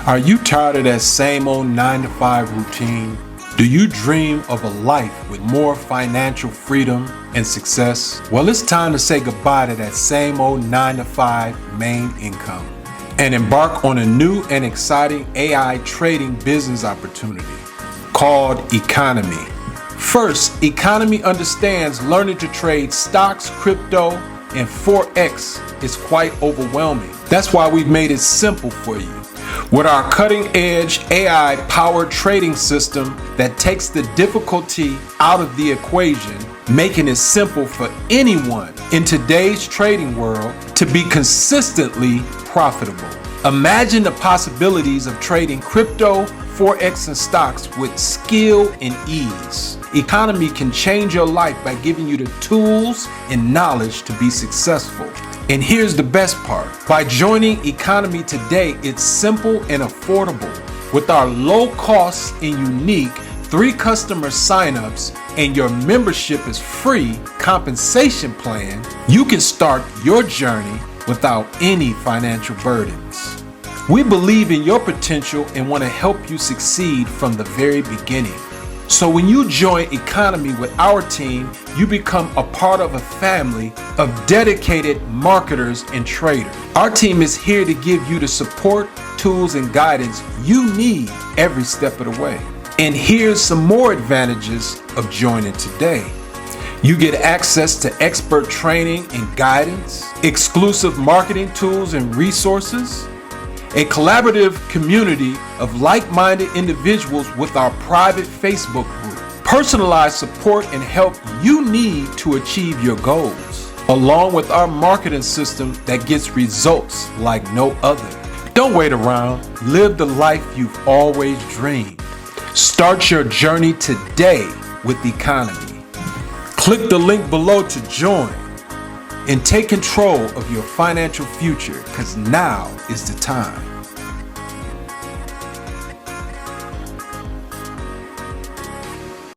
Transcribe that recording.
Are you tired of that same old 9-to-5 routine? Do you dream of a life with more financial freedom and success? Well, it's time to say goodbye to that same old 9-to-5 main income and embark on a new and exciting AI trading business opportunity called Eaconomy. First, Eaconomy understands learning to trade stocks, crypto, and forex is quite overwhelming. That's why we've made it simple for you. With our cutting-edge AI-powered trading system that takes the difficulty out of the equation, making it simple for anyone in today's trading world to be consistently profitable. Imagine the possibilities of trading crypto, forex, and stocks with skill and ease. Eaconomy can change your life by giving you the tools and knowledge to be successful. And here's the best part. By joining Eaconomy today, it's simple and affordable. With our low cost and unique 3 customer signups and your membership is free compensation plan, you can start your journey without any financial burdens. We believe in your potential and want to help you succeed from the very beginning. So when you join Eaconomy with our team, you become a part of a family of dedicated marketers and traders. Our team is here to give you the support, tools, and guidance you need every step of the way. And here's some more advantages of joining today. You get access to expert training and guidance, exclusive marketing tools and resources, a collaborative community of like-minded individuals with our private Facebook group, personalized support and help you need to achieve your goals, along with our marketing system that gets results like no other. Don't wait around. Live the life you've always dreamed. Start your journey today with Eaconomy. Click the link below to join and take control of your financial future, because now is the time.